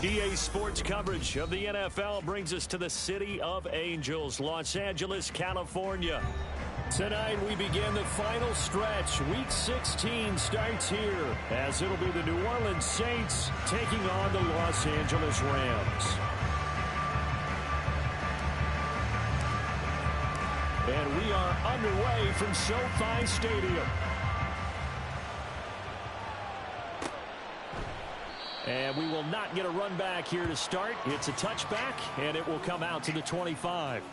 EA Sports coverage of the NFL brings us to the City of Angels, Los Angeles, California. Tonight we begin the final stretch. Week 16 starts here as it'll be the New Orleans Saints taking on the Los Angeles Rams. And we are underway from SoFi Stadium. And we will not get a run back here to start. It's a touchback, and it will come out to the 25.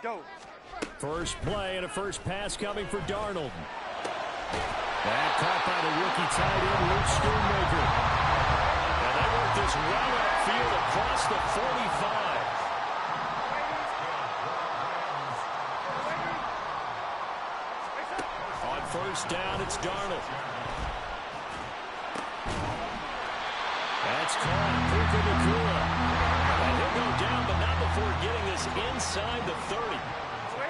Go. First play and a first pass coming for Darnold. That caught by the rookie tight end, Luke Schoonmaker. And they work this well upfield across the 45. On first down, it's Darnold. That's caught. Puka Nacua. And he'll go down, but not before getting this inside the 30.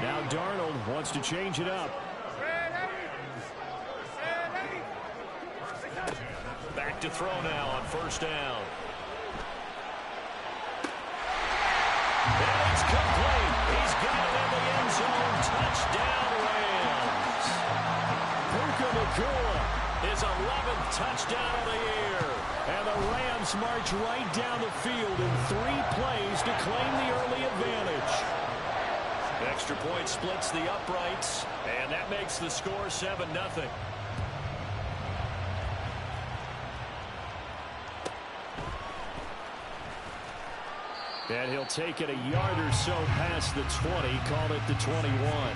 Now Darnold wants to change it up. Back to throw now on first down. And it's complete. He's got it in the end zone. Touchdown, Rams. Puka Nacua, his 11th touchdown of the year. And the Rams march right down the field in 3 plays to claim the early advantage. Extra point splits the uprights, and that makes the score 7-0. And he'll take it a yard or so past the 20, call it the 21.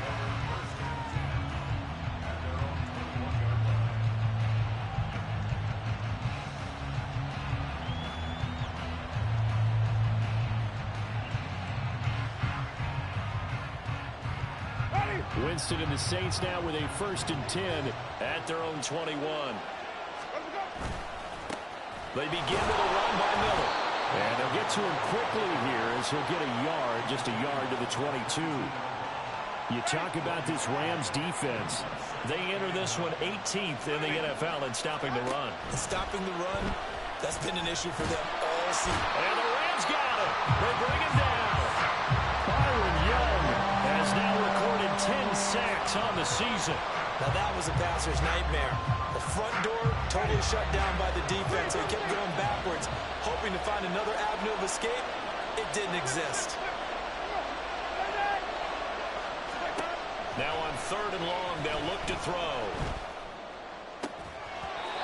Winston and the Saints now with a 1st and 10 at their own 21. They begin with a run by Miller. And they'll get to him quickly here as he'll get a yard, just a yard to the 22. You talk about this Rams defense. They enter this one 18th in the NFL in stopping the run. Stopping the run, that's been an issue for them all season. And the Rams got him. They bring him down. Byron Young has now recorded 10 sacks on the season. Now that was a passer's nightmare. The front door totally shut down by the defense. They kept going backwards, hoping to find another avenue of escape. It didn't exist. Now on 3rd and long, they'll look to throw.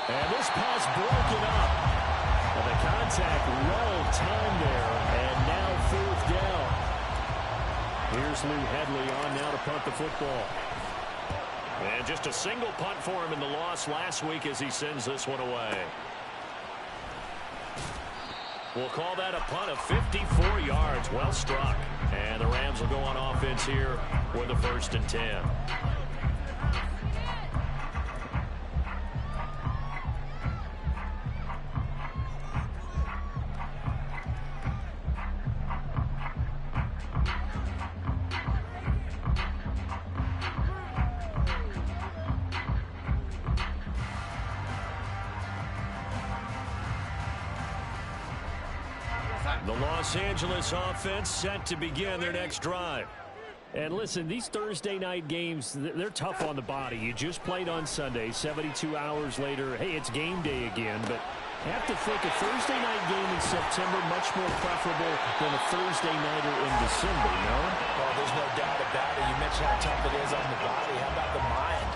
And this pass broken up. And the contact well timed there. And now 4th down. Here's Lou Hedley on now to punt the football. And just a single punt for him in the loss last week as he sends this one away. We'll call that a punt of 54 yards. Well struck. And the Rams will go on offense here with a 1st and 10. The Los Angeles offense set to begin their next drive. And listen, these Thursday night games, they're tough on the body. You just played on Sunday, 72 hours later. Hey, it's game day again, but I have to think a Thursday night game in September much more preferable than a Thursday nighter in December, no? Well, there's no doubt about it. You mentioned how tough it is on the body. How about the mind?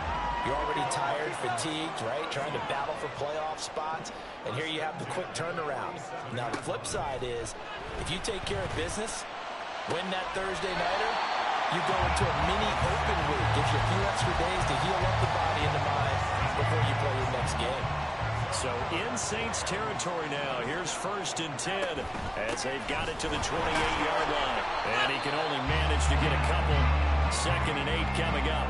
You're already tired, fatigued, right? Trying to battle for playoff spots. And here you have the quick turnaround. Now, the flip side is, if you take care of business, win that Thursday nighter, you go into a mini open week. Gives you a few extra days to heal up the body and the mind before you play your next game. So in Saints territory now. Here's 1st and 10 as they've got it to the 28-yard line. And he can only manage to get a couple. 2nd and 8 coming up.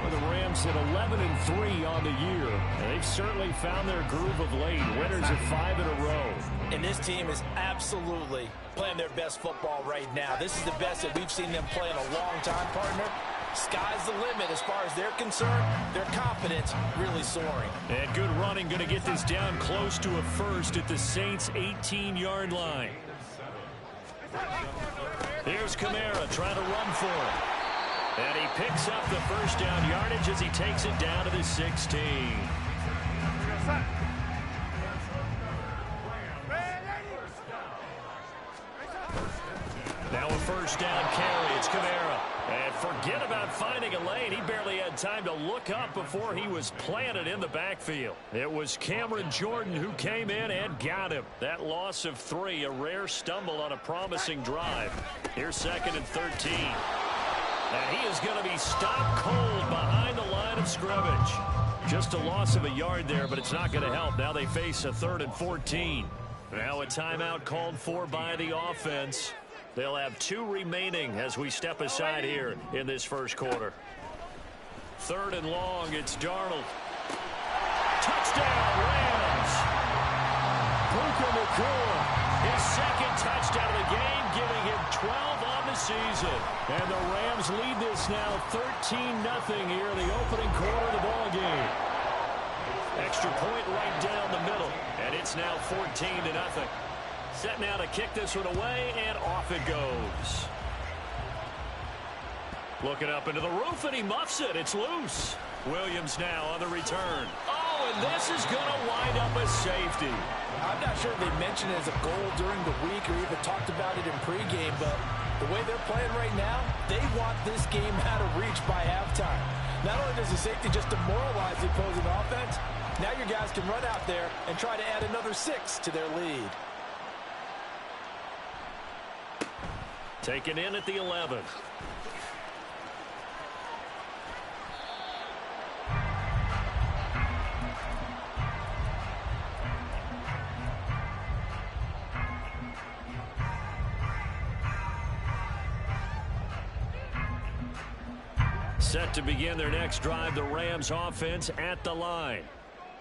Well, the Rams at 11-3 on the year. And they've certainly found their groove of late. Winners of 5 in a row. And this team is absolutely playing their best football right now. This is the best that we've seen them play in a long time, partner. Sky's the limit as far as they're concerned. Their confidence really soaring. And good running, going to get this down close to a first at the Saints' 18-yard line. Here's Kamara trying to run for it. And he picks up the first down yardage as he takes it down to the 16. Now a first down carry. It's Kamara. And forget about finding a lane. He barely had time to look up before he was planted in the backfield. It was Cameron Jordan who came in and got him. That loss of 3, a rare stumble on a promising drive. Here's 2nd and 13. And he is going to be stopped cold behind the line of scrimmage. Just a loss of a yard there, but it's not going to help. Now they face a 3rd and 14. Now a timeout called for by the offense. They'll have 2 remaining as we step aside here in this first quarter. 3rd and long, it's Darnold. Touchdown, Rams! His 2nd touchdown of the game, giving him 12 on the season. And the Rams lead this now 13-0 here in the opening quarter of the ball game. Extra point right down the middle, and it's now 14-0. Set now to kick this one away, and off it goes. Looking up into the roof, and he muffs it. It's loose. Williams now on the return. Oh, and this is going to wind up a safety. I'm not sure if they mentioned it as a goal during the week or even talked about it in pregame, but the way they're playing right now, they want this game out of reach by halftime. Not only does the safety just demoralize the opposing offense, now your guys can run out there and try to add another 6 to their lead. Taken in at the 11. Set to begin their next drive, the Rams offense at the line.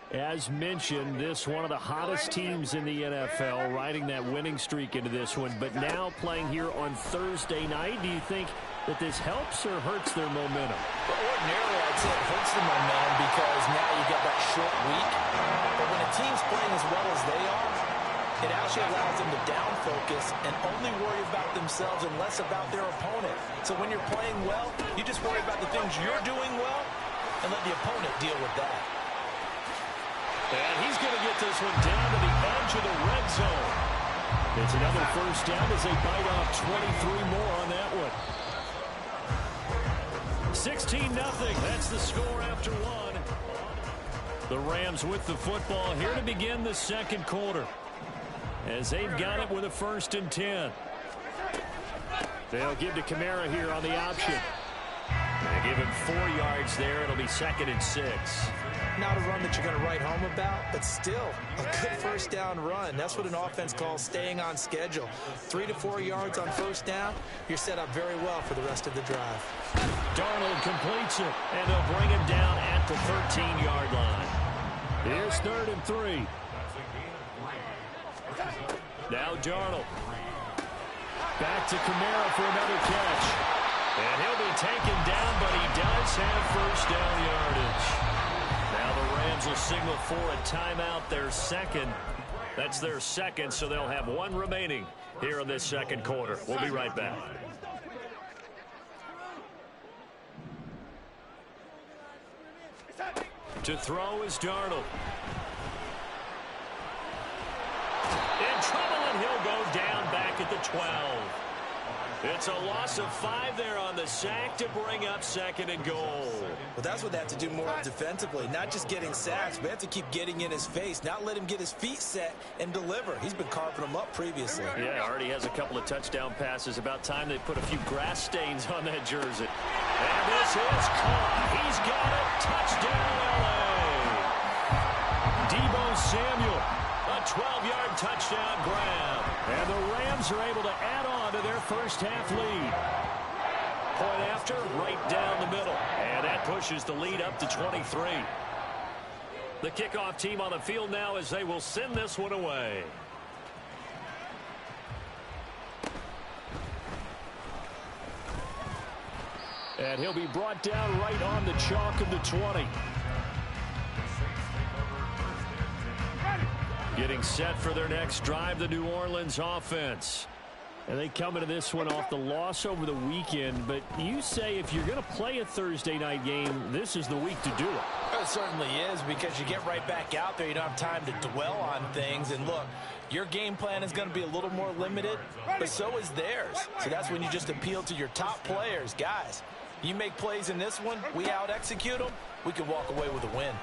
As mentioned, this one of the hottest teams in the NFL, riding that winning streak into this one, but now playing here on Thursday night. Do you think that this helps or hurts their momentum? Well, ordinarily, I'd say it hurts the momentum because now you get that short week. But when a team's playing as well as they are, it actually allows them to down focus and only worry about themselves and less about their opponent. So when you're playing well, you just worry about the things you're doing well and let the opponent deal with that. And he's going to get this one down to the edge of the red zone. It's another first down as they bite off 23 more on that one. 16-0. That's the score after one. The Rams with the football here to begin the second quarter, as they've got it with a 1st and 10. They'll give to Kamara here on the option. They give him 4 yards there. It'll be 2nd and 6. Not a run that you're going to write home about, but still a good first down run. That's what an offense calls staying on schedule. 3 to 4 yards on first down, you're set up very well for the rest of the drive. Darnold completes it, and they'll bring him down at the 13-yard line. Here's 3rd and 3. Now Darnold. Back to Kamara for another catch. And he'll be taken down, but he does have first down yardage. Now the Rams will signal for a timeout, their second. That's their second, so they'll have 1 remaining here in this second quarter. We'll be right back. To throw is Darnold. In trouble, and he'll go down back at the 12. It's a loss of 5 there on the sack to bring up 2nd and goal. Well, that's what they have to do more defensively, not just getting sacks, but have to keep getting in his face, not let him get his feet set and deliver. He's been carving them up previously. Yeah, already has a couple of touchdown passes. About time they put a few grass stains on that jersey. And this is caught. He's got it. Touchdown, L.A. Deebo Samuel, a 12-yard touchdown grab. And the Rams are able to add on to their first half lead. Point after, right down the middle. And that pushes the lead up to 23. The kickoff team on the field now as they will send this one away. And he'll be brought down right on the chalk of the 20. Getting set for their next drive, the New Orleans offense. And they come into this one off the loss over the weekend. But you say if you're going to play a Thursday night game, this is the week to do it. It certainly is, because you get right back out there. You don't have time to dwell on things. And look, your game plan is going to be a little more limited, but so is theirs. So that's when you just appeal to your top players. Guys, you make plays in this one, we out-execute them, we can walk away with a win.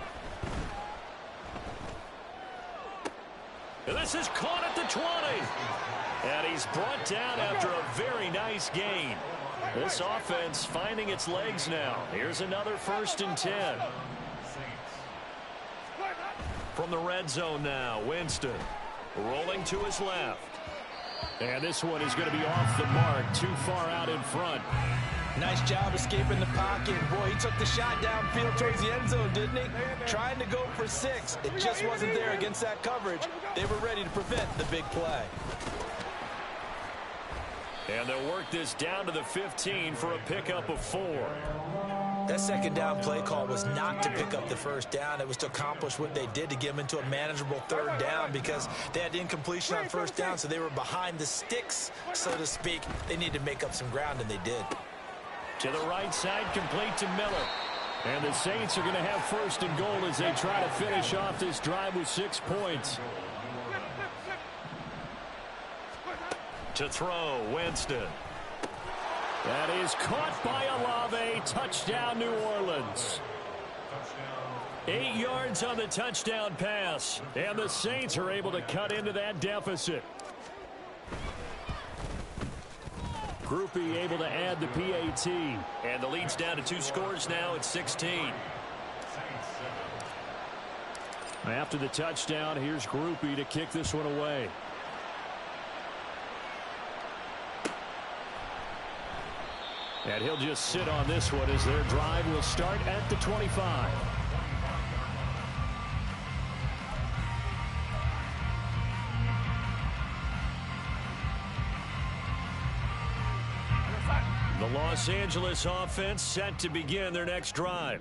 And this is caught at the 20. And he's brought down after a very nice gain. This offense finding its legs now. Here's another 1st and 10. From the red zone now, Winston rolling to his left. And this one is going to be off the mark, too far out in front. Nice job escaping the pocket. Boy, he took the shot downfield towards the end zone, didn't he? Trying to go for 6. It just wasn't there against that coverage. They were ready to prevent the big play. And they'll work this down to the 15 for a pickup of 4. That 2nd down play call was not to pick up the 1st down. It was to accomplish what they did, to get them into a manageable 3rd down, because they had incompletion on 1st down, so they were behind the sticks, so to speak. They needed to make up some ground, and they did. To the right side, complete to Miller. And the Saints are going to have 1st and goal as they try to finish off this drive with 6 points. To throw, Winston. That is caught by Olave. Touchdown, New Orleans. 8 yards on the touchdown pass. And the Saints are able to cut into that deficit. Groupie able to add the PAT. And the lead's down to 2 scores now at 16. After the touchdown, here's Groupie to kick this one away. And he'll just sit on this one as their drive will start at the 25. The Los Angeles offense set to begin their next drive.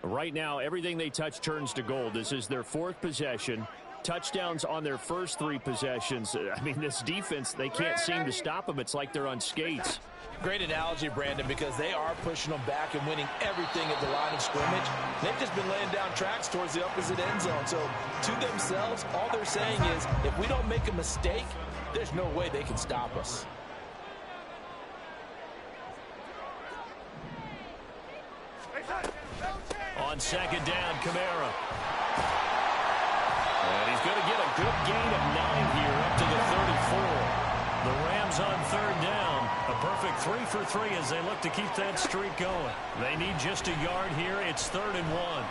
Right now, everything they touch turns to gold. This is their 4th possession. Touchdowns on their first 3 possessions. I mean, this defense, they can't seem to stop them. It's like they're on skates. Great analogy, Brandon, because they are pushing them back and winning everything at the line of scrimmage. They've just been laying down tracks towards the opposite end zone. So to themselves, all they're saying is, if we don't make a mistake, there's no way they can stop us. On 2nd down, Kamara. And he's going to get a good gain of 9 here up to the 34. The Rams on 3rd down. A perfect 3 for 3 as they look to keep that streak going. They need just a yard here. It's 3rd and 1.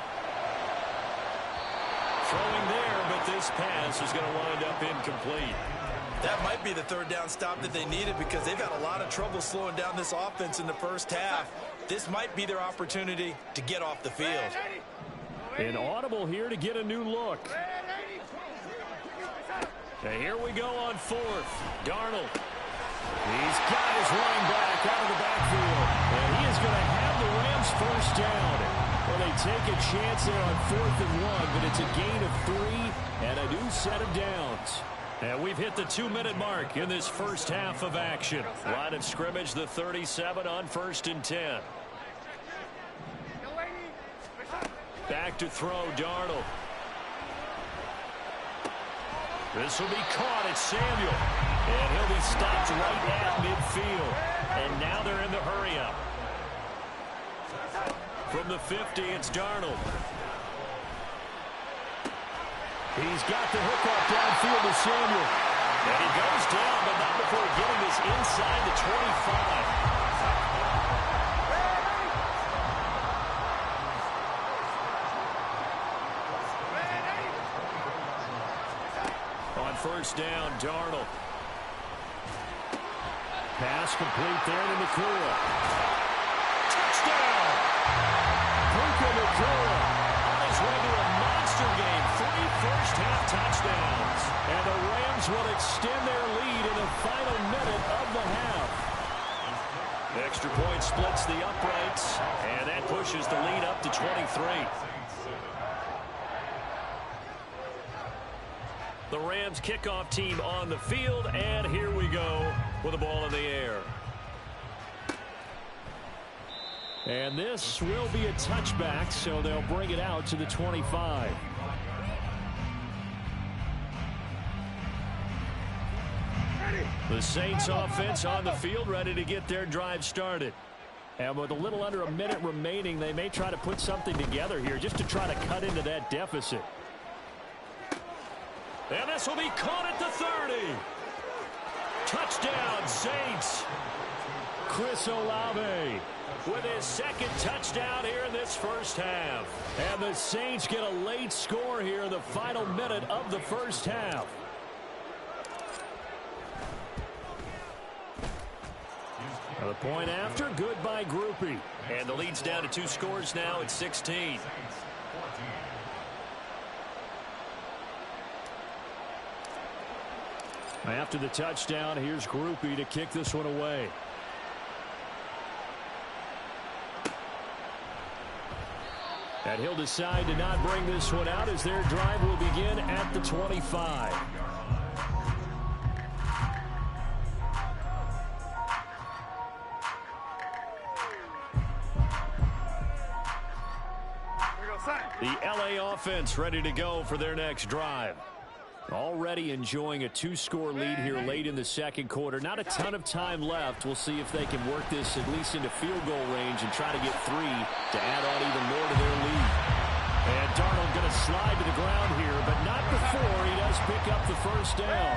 Throwing there, but this pass is going to wind up incomplete. That might be the 3rd down stop that they needed, because they've had a lot of trouble slowing down this offense in the first half. This might be their opportunity to get off the field. An audible here to get a new look. And here we go on 4th. Darnold. He's got his running back out of the backfield. And he is going to have the Rams 1st down. Well, they take a chance there on 4th and 1, but it's a gain of 3 and a new set of downs. And we've hit the 2-minute mark in this first half of action. Line of scrimmage, the 37 on 1st and 10. Back to throw, Darnold. This will be caught at Samuel. And he'll be stopped right at field. And now they're in the hurry-up. From the 50, it's Darnold. He's got the hook up downfield to Samuel. And he goes down, but not before getting this inside the 25. On first down, Darnold. Pass complete there to Nakua. Touchdown! Puka Nakua on his way to a monster game. 3 first-half touchdowns. And the Rams will extend their lead in the final minute of the half. Extra point splits the uprights, and that pushes the lead up to 23. The Rams kickoff team on the field, and here we go with the ball in the air. And this will be a touchback, so they'll bring it out to the 25. The Saints offense on the field, ready to get their drive started. And with a little under a minute remaining, they may try to put something together here just to try to cut into that deficit. And this will be caught at the 30. Touchdown, Saints. Chris Olave with his second touchdown here in this first half. And the Saints get a late score here in the final minute of the first half. The point after, good by Groupie. And the lead's down to 2 scores now at 16. After the touchdown, here's Groupie to kick this one away. And he'll decide to not bring this one out as their drive will begin at the 25. The LA offense ready to go for their next drive. Already enjoying a 2-score lead here late in the second quarter. Not a ton of time left. We'll see if they can work this at least into field goal range and try to get 3 to add on even more to their lead. And Darnold going to slide to the ground here, but not before he does pick up the first down.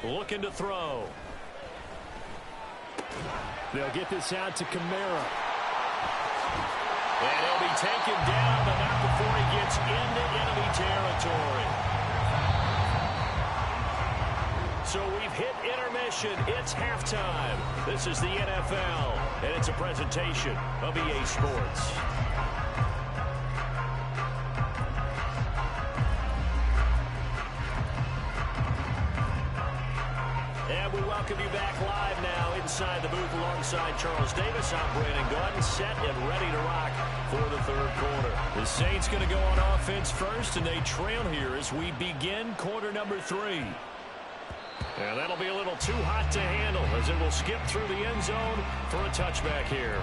Looking to throw. They'll get this out to Kamara. And he'll be taken down, but not before he gets into enemy territory. So we've hit intermission. It's halftime. This is the NFL, and it's a presentation of EA Sports. And we welcome you back live now inside the booth alongside Charles Davis. I'm Brandon Gaudin, set and ready to rock for the third quarter. The Saints going to go on offense first, and they trail here as we begin quarter number 3. And that'll be a little too hot to handle as it will skip through the end zone for a touchback here.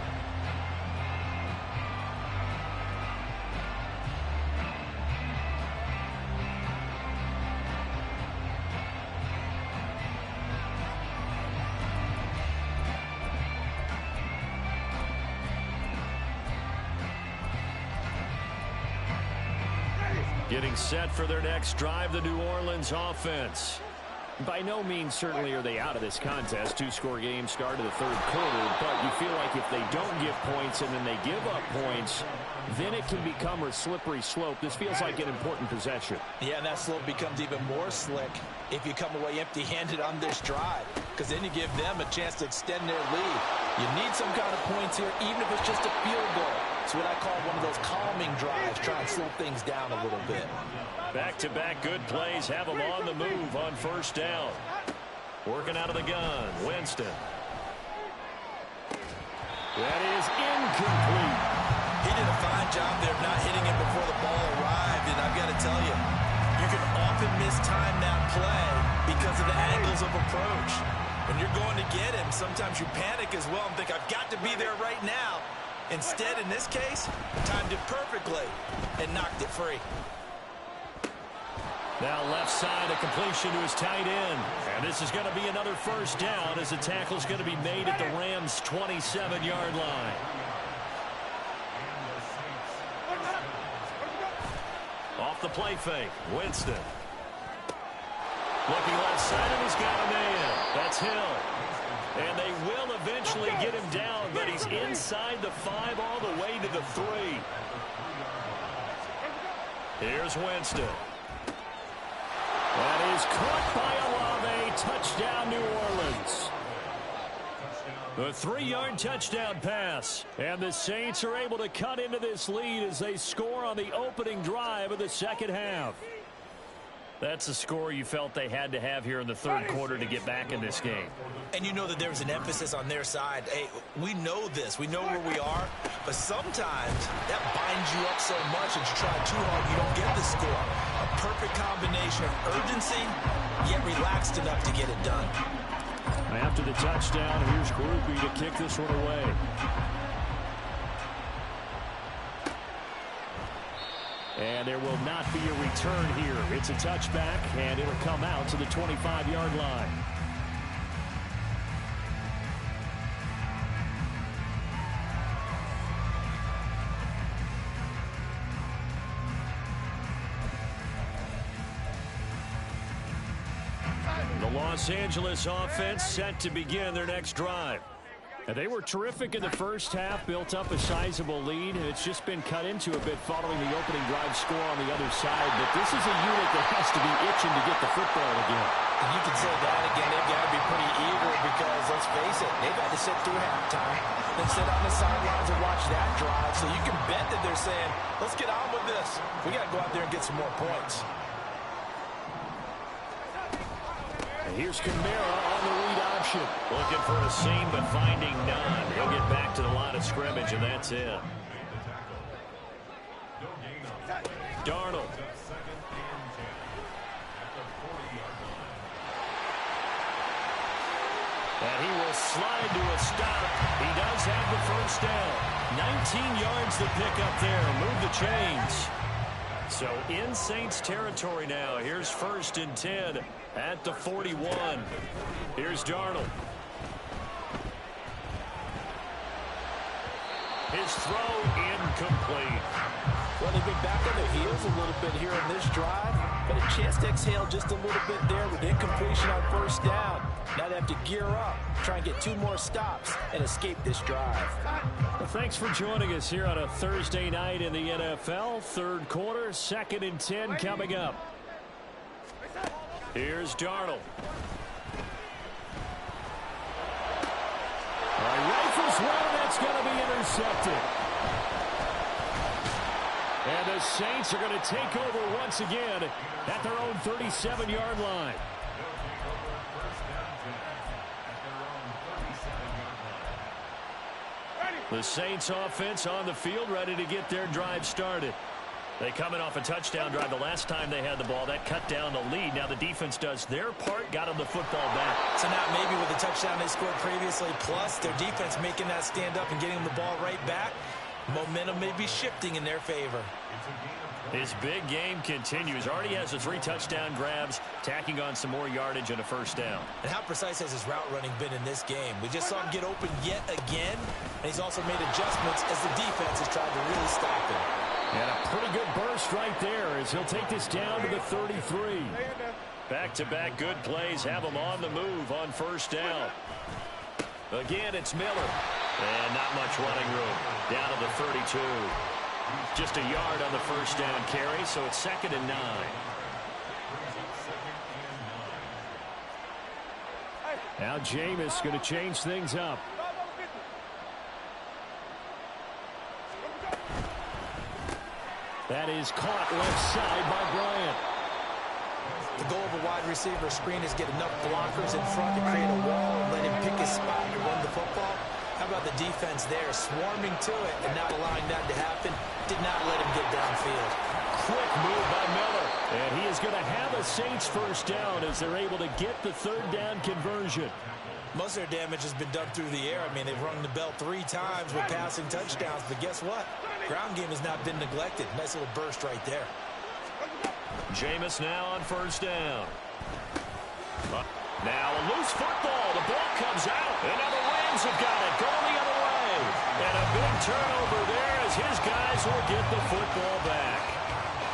Getting set for their next drive, the New Orleans offense. By no means certainly are they out of this contest. 2-score game start of the third quarter, but you feel like if they don't give points and then they give up points, then it can become a slippery slope. This feels like an important possession. Yeah, and that slope becomes even more slick if you come away empty-handed on this drive, because then you give them a chance to extend their lead. You need some kind of points here, even if it's just a field goal. It's what I call one of those calming drives, try and slow things down a little bit. Back-to-back good plays have them on the move on first down. Working out of the gun, Winston. That is incomplete. He did a fine job there not hitting him before the ball arrived, and I've got to tell you, you can often mistime that play because of the angles of approach. When you're going to get him, sometimes you panic as well and think, I've got to be there right now. Instead, in this case, timed it perfectly and knocked it free. Now left side, a completion to his tight end. And this is going to be another first down as the tackle's going to be made at the Rams' 27-yard line. Off the play fake, Winston. Looking left side, and he's got a man. That's Hill. And they will eventually get him down, but he's inside the 5 all the way to the 3. Here's Winston. That is caught by Olave. Touchdown, New Orleans. A 3-yard touchdown pass. And the Saints are able to cut into this lead as they score on the opening drive of the second half. That's a score you felt they had to have here in the third quarter to get back in this game. And you know that there was an emphasis on their side. Hey, we know this. We know where we are. But sometimes that binds you up so much that you try too hard, you don't get the score. A perfect combination of urgency, yet relaxed enough to get it done. After the touchdown, here's Groupie to kick this one away. And there will not be a return here. It's a touchback, and it'll come out to the 25-yard line. The Los Angeles offense set to begin their next drive. And they were terrific in the first half, built up a sizable lead. It's just been cut into a bit following the opening drive score on the other side. But this is a unit that has to be itching to get the football again. And you can say that again. They've got to be pretty eager because, let's face it, they've had to sit through halftime, then sit on the sidelines and watch that drive. So you can bet that they're saying, let's get on with this. We got to go out there and get some more points. And here's Kamara on the read option. Looking for a seam, but finding none. He'll get back to the line of scrimmage, and that's it. Darnold. And he will slide to a stop. He does have the first down. 19 yards to pick up there. Move the chains. So in Saints territory now. Here's 1st and 10 at the 41. Here's Darnold. His throw incomplete. Well, they've been back on their heels a little bit here in this drive, but a chance to exhale just a little bit there with incompletion on first down. Now they have to gear up, try and get 2 more stops, and escape this drive. Well, thanks for joining us here on a Thursday night in the NFL. Third quarter, 2nd and 10 coming up. Here's Darnold. All right, rifles one, that's going to be intercepted. And the Saints are going to take over once again at their own 37-yard line. The Saints offense on the field ready to get their drive started. They coming off a touchdown drive the last time they had the ball. That cut down the lead. Now the defense does their part, got them the football back. So now maybe with the touchdown they scored previously, plus their defense making that stand up and getting them the ball right back, momentum may be shifting in their favor. His big game continues. Already has the 3 touchdown grabs, tacking on some more yardage and a first down. And how precise has his route running been in this game? We just saw him get open yet again, and he's also made adjustments as the defense has tried to really stop him. And a pretty good burst right there as he'll take this down to the 33. Back-to-back good plays have him on the move on first down. Again, it's Miller. And not much running room. Down to the 32. Just a yard on the first down carry, so it's 2nd and 9. Now Jameis going to change things up. That is caught left side by Bryant. The goal of a wide receiver screen is get enough blockers in front to create a wall and let him pick his spot to run the football. How about the defense there, swarming to it and not allowing that to happen? Did not let him get downfield. Quick move by Miller. And he is going to have a Saints first down as they're able to get the 3rd down conversion. Most of their damage has been done through the air. I mean, they've rung the bell 3 times with passing touchdowns, but guess what? Ground game has not been neglected. Nice little burst right there. Jameis now on first down. Now a loose football. The ball comes out. And now the Rams have got it. Going the other way. And a big turnover there as his guys will get the football back.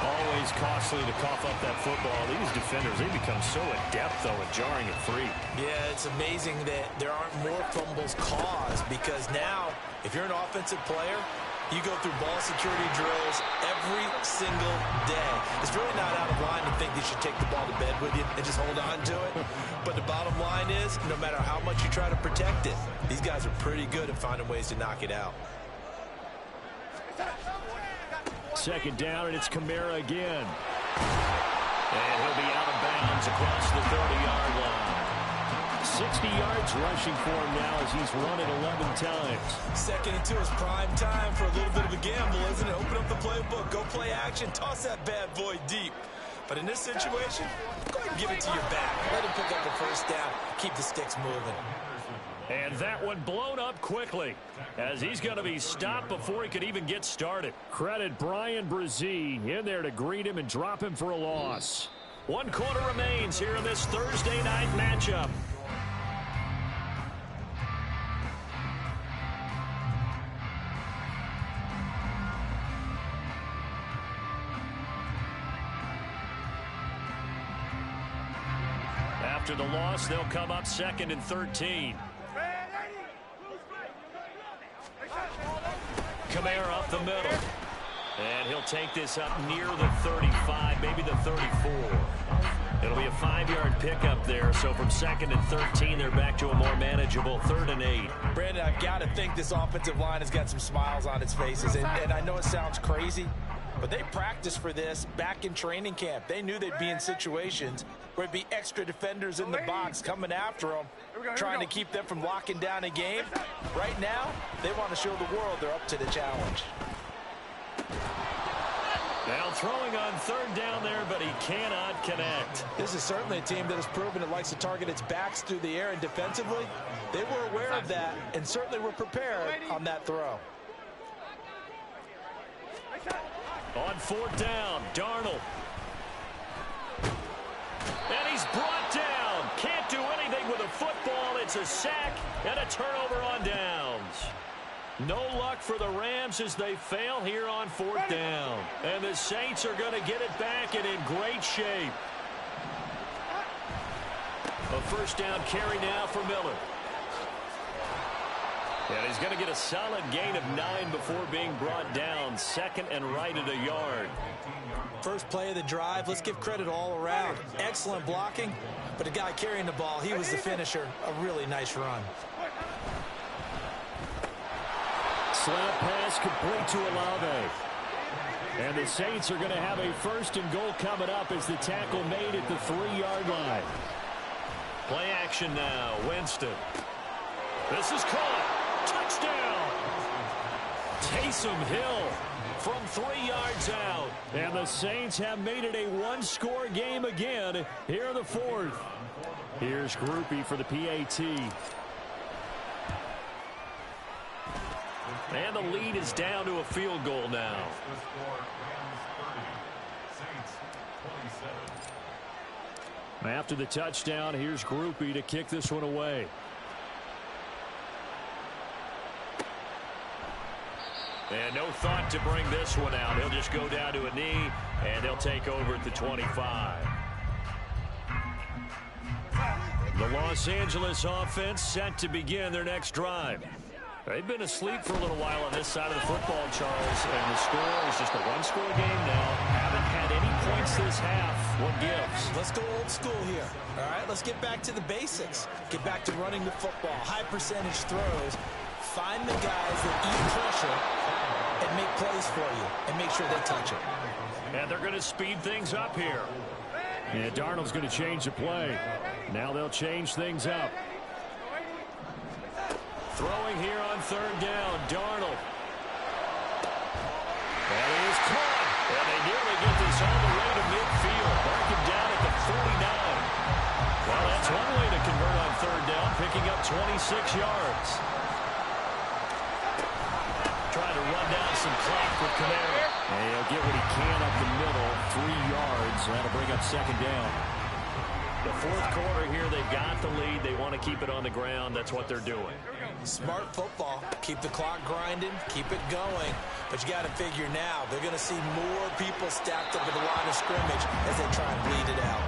Always costly to cough up that football. These defenders, they become so adept, though, at jarring it free. Yeah, it's amazing that there aren't more fumbles caused because now, if you're an offensive player, you go through ball security drills every single day. It's really not out of line to think you should take the ball to bed with you and just hold on to it. But the bottom line is, no matter how much you try to protect it, these guys are pretty good at finding ways to knock it out. Second down, and it's Kamara again. And he'll be out of bounds across the 30-yard line. 60 yards rushing for him now as he's run it 11 times. Second into his prime time for a little bit of a gamble, isn't it? Open up the playbook, go play action, toss that bad boy deep. But in this situation, go ahead and give it to your back. Let him pick up the first down, keep the sticks moving. And that one blown up quickly as he's going to be stopped before he could even get started. Credit Brian Brzee in there to greet him and drop him for a loss. 1 quarter remains here in this Thursday night matchup. After the loss, they'll come up 2nd and 13. Kamara up the middle. And he'll take this up near the 35, maybe the 34. It'll be a 5-yard pickup there. So from 2nd and 13, they're back to a more manageable 3rd and 8. Brandon, I've got to think this offensive line has got some smiles on its faces. And I know it sounds crazy, but they practiced for this back in training camp. They knew they'd be in situations where it'd be extra defenders in the box coming after them, trying to keep them from locking down a game. Right now, they want to show the world they're up to the challenge. Now throwing on 3rd down there, but he cannot connect. This is certainly a team that has proven it likes to target its backs through the air, and defensively, they were aware of that and certainly were prepared on that throw. On 4th down, Darnold. And he's brought down. Can't do anything with a football. It's a sack and a turnover on downs. No luck for the Rams as they fail here on 4th down. And the Saints are going to get it back and in great shape. A 1st down carry now for Miller. And he's going to get a solid gain of 9 before being brought down. 2nd and right at a yard. First play of the drive, let's give credit all around. Excellent blocking, but the guy carrying the ball, he was the finisher. A really nice run. Slap pass complete to Olave. And the Saints are going to have a 1st and goal coming up as the tackle made at the 3-yard line. Play action now, Winston. This is caught. Touchdown! Taysom Hill from 3 yards out. And the Saints have made it a 1-score game again here in the 4th. Here's Groupie for the PAT. And the lead is down to a field goal now. After the touchdown, here's Groupie to kick this one away. And no thought to bring this one out. He'll just go down to a knee, and they'll take over at the 25. The Los Angeles offense set to begin their next drive. They've been asleep for a little while on this side of the football, Charles, and the score is just a 1-score game now. Haven't had any points this half. What gives? Let's go old school here. All right, let's get back to the basics. Get back to running the football, high percentage throws. Find the guys that eat pressure and make plays for you and make sure they touch it. And they're going to speed things up here. And Darnold's going to change the play. Now they'll change things up. Throwing here on 3rd down, Darnold. And he is caught. And they nearly get this all the way to midfield. Mark him down at the 49. Well, that's one way to convert on 3rd down, picking up 26 yards. trying to run down some clock with Kamara. And he'll get what he can up the middle, 3 yards. That'll bring up second down. The fourth quarter here, they've got the lead. They want to keep it on the ground. That's what they're doing. Smart football. Keep the clock grinding. Keep it going. But you got to figure now, they're going to see more people stacked up at the line of scrimmage as they try and bleed it out.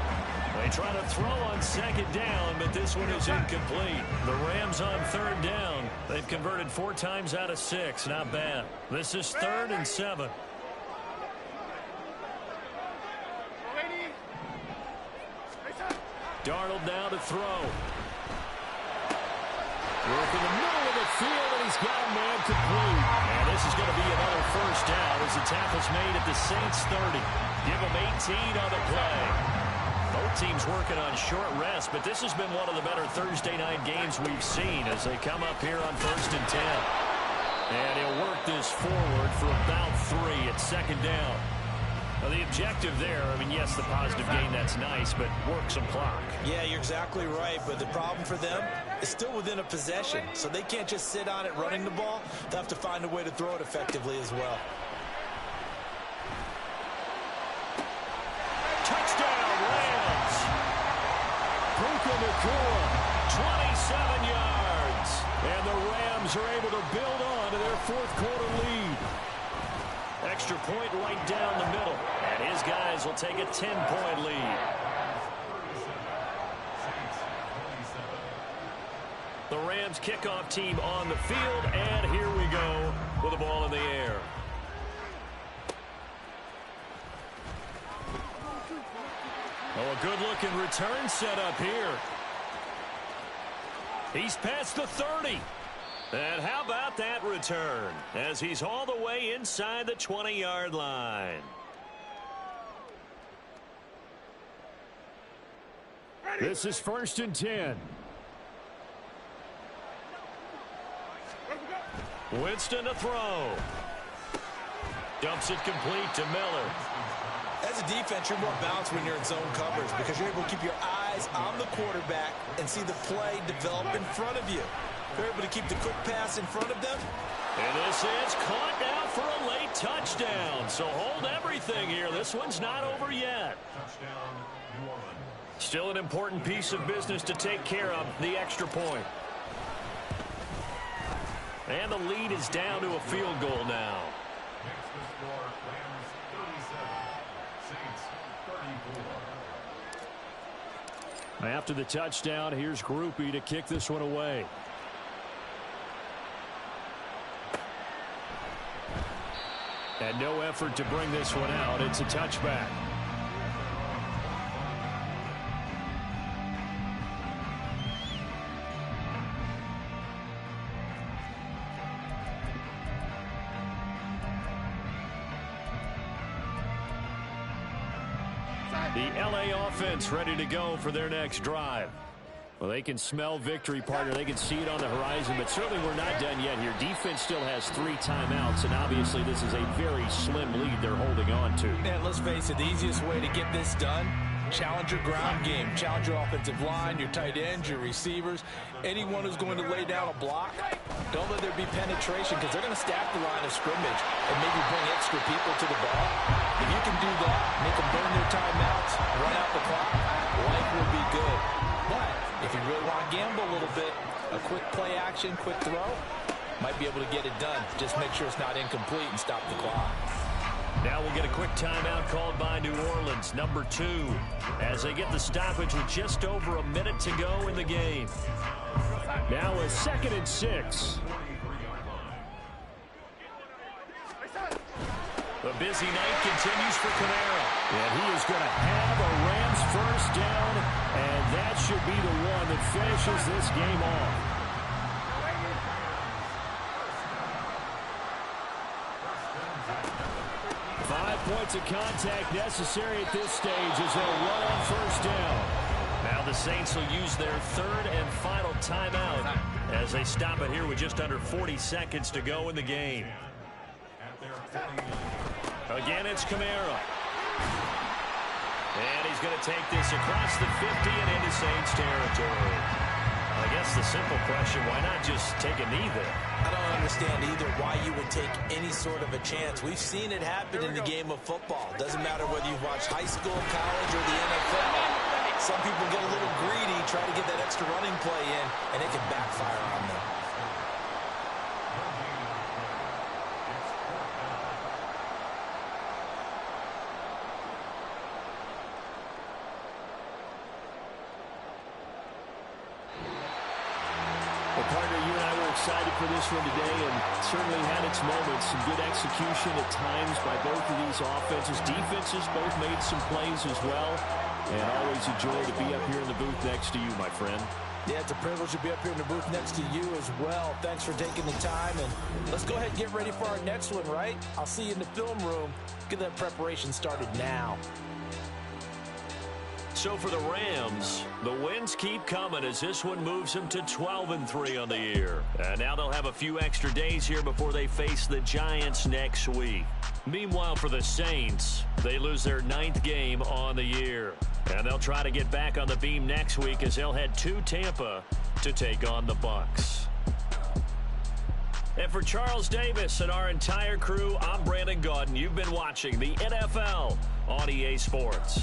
They try to throw on second down, but this one is incomplete. The Rams on third down. They've converted 4 times out of 6. Not bad. This is 3rd and 7. Darnold now to throw. Work in the middle of the field, and he's got a man complete. And this is going to be another first down as the tackle's made at the Saints 30. Give them 18 on the play. Both teams working on short rest, but this has been one of the better Thursday night games we've seen as they come up here on 1st and 10. And he'll work this forward for about 3 at second down. Well, the objective there, I mean, yes, the positive gain, that's nice, but work some clock. Yeah, you're exactly right, but the problem for them is still within a possession, so they can't just sit on it running the ball. They'll have to find a way to throw it effectively as well. Touchdown, Rams! Puka Nacua, 27 yards. And the Rams are able to build on to their fourth quarter lead. Extra point right down the middle. And his guys will take a 10-point lead. The Rams kickoff team on the field. And here we go with the ball in the air. Oh, a good-looking return set up here. He's past the 30. And how about that return as he's all the way inside the 20-yard line. This is 1st and 10. Winston to throw. Dumps it complete to Miller. As a defense, you're more balanced when you're in zone coverage because you're able to keep your eyes on the quarterback and see the play develop in front of you. They're able to keep the quick pass in front of them. And this is caught now for a late touchdown. So hold everything here. This one's not over yet. Still an important piece of business to take care of, the extra point. And the lead is down to a field goal now. After the touchdown, here's Groupie to kick this one away. And no effort to bring this one out. It's a touchback. The LA offense ready to go for their next drive. Well, they can smell victory, partner. They can see it on the horizon, but certainly we're not done yet here. Defense still has 3 timeouts, and obviously this is a very slim lead they're holding on to. And let's face it, the easiest way to get this done, challenge your ground game. Challenge your offensive line, your tight ends, your receivers, anyone who's going to lay down a block. Don't let there be penetration because they're going to stack the line of scrimmage and maybe bring extra people to the ball. If you can do that, make them burn their timeouts, run out the clock, life will be good. But if you really want to gamble a little bit, a quick play action, quick throw, might be able to get it done. Just make sure it's not incomplete and stop the clock. Now we'll get a quick timeout called by New Orleans, number 2, as they get the stoppage with just over a minute to go in the game. Now a 2nd and 6. The busy night continues for Kamara. And he is going to have a Rams first down, and that should be the one that finishes this game off. Points of contact necessary at this stage as they'll run on first down. Now the Saints will use their 3rd and final timeout as they stop it here with just under 40 seconds to go in the game. Again, it's Kamara. And he's going to take this across the 50 and into Saints territory. I guess the simple question, why not just take a knee there? I don't understand either why you would take any sort of a chance. We've seen it happen in the game of football. Doesn't matter whether you've watched high school, college, or the NFL. Some people get a little greedy, try to get that extra running play in, and it can backfire on them. Well, partner, you and I were excited for this one today, and certainly had its moments. Some good execution at times by both of these offenses. Defenses both made some plays as well. And always a joy to be up here in the booth next to you, my friend. Yeah, it's a privilege to be up here in the booth next to you as well. Thanks for taking the time, and let's go ahead and get ready for our next one, right? I'll see you in the film room. Get that preparation started now. So for the Rams, the wins keep coming as this one moves them to 12-3 on the year. And now they'll have a few extra days here before they face the Giants next week. Meanwhile, for the Saints, they lose their 9th game on the year. And they'll try to get back on the beam next week as they'll head to Tampa to take on the Bucs. And for Charles Davis and our entire crew, I'm Brandon Gaudin. You've been watching the NFL on EA Sports.